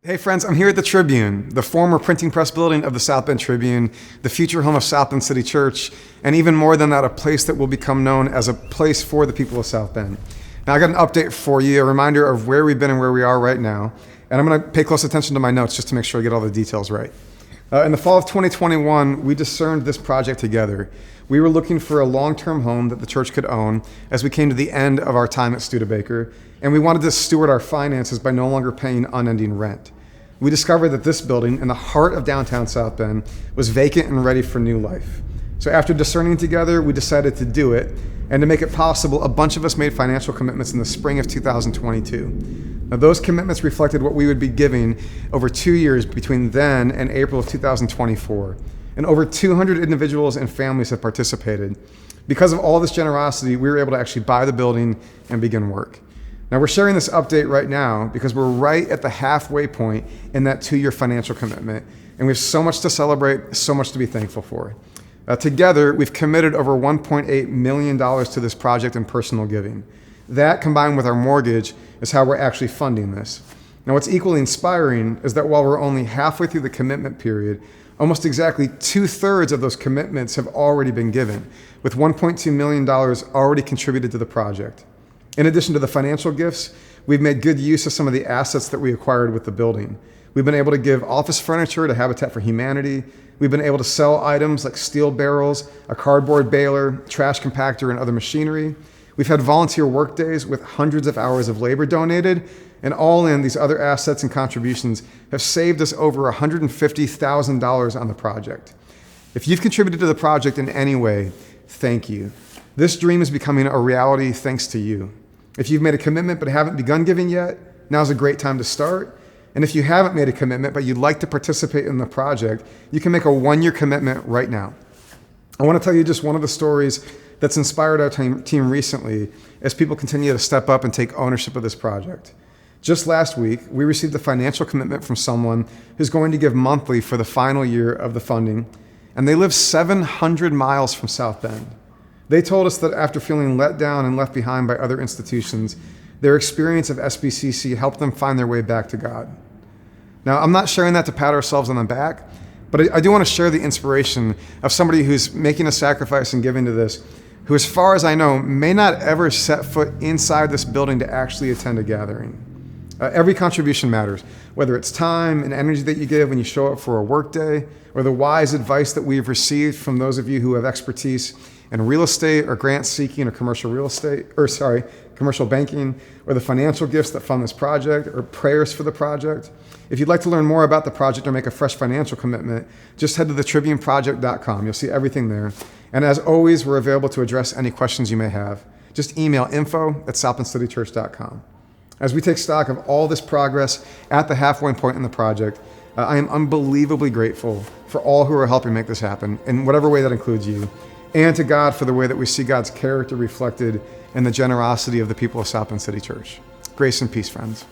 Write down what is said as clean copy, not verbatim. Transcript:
Hey friends, I'm here at the Tribune, the former printing press building of the South Bend Tribune, the future home of South Bend City Church, and even more than that, a place that will become known as a place for the people of South Bend. Now I got an update for you, a reminder of where we've been and where we are right now, and I'm going to pay close attention to my notes just to make sure I get all the details right. In the fall of 2021, we discerned this project together. We were looking for a long-term home that the church could own as we came to the end of our time at Studebaker, and we wanted to steward our finances by no longer paying unending rent. We discovered that this building in the heart of downtown South Bend was vacant and ready for new life. So after discerning together, we decided to do it, and to make it possible, a bunch of us made financial commitments in the spring of 2022. Now, those commitments reflected what we would be giving over 2 years between then and April of 2024. And over 200 individuals and families have participated. Because of all this generosity, we were able to actually buy the building and begin work. Now, we're sharing this update right now because we're right at the halfway point in that 2-year financial commitment, and we have so much to celebrate, so much to be thankful for. Together, we've committed over $1.8 million to this project in personal giving. That, combined with our mortgage, is how we're actually funding this. Now, what's equally inspiring is that while we're only halfway through the commitment period, almost exactly 2/3 of those commitments have already been given, with $1.2 million already contributed to the project. In addition to the financial gifts, we've made good use of some of the assets that we acquired with the building. We've been able to give office furniture to Habitat for Humanity. We've been able to sell items like steel barrels, a cardboard baler, trash compactor, and other machinery. We've had volunteer work days with hundreds of hours of labor donated, and all in, these other assets and contributions have saved us over $150,000 on the project. If you've contributed to the project in any way, thank you. This dream is becoming a reality thanks to you. If you've made a commitment but haven't begun giving yet, now's a great time to start. And if you haven't made a commitment but you'd like to participate in the project, you can make a 1-year commitment right now. I want to tell you just one of the stories that's inspired our team recently as people continue to step up and take ownership of this project. Just last week, we received a financial commitment from someone who's going to give monthly for the final year of the funding, and they live 700 miles from South Bend. They told us that after feeling let down and left behind by other institutions, their experience of SBCC helped them find their way back to God. Now, I'm not sharing that to pat ourselves on the back, but I do want to share the inspiration of somebody who's making a sacrifice and giving to this, who, as far as I know, may not ever set foot inside this building to actually attend a gathering. Every contribution matters, whether it's time and energy that you give when you show up for a work day, or the wise advice that we've received from those of you who have expertise in real estate or grant seeking or commercial banking, or the financial gifts that fund this project, or prayers for the project. If you'd like to learn more about the project or make a fresh financial commitment, just head to thetribuneproject.com. You'll see everything there. And as always, we're available to address any questions you may have. Just email info@southbendcitychurch.com. As we take stock of all this progress at the halfway point in the project, I am unbelievably grateful for all who are helping make this happen, in whatever way that includes you, and to God for the way that we see God's character reflected in the generosity of the people of South Bend City Church. Grace and peace, friends.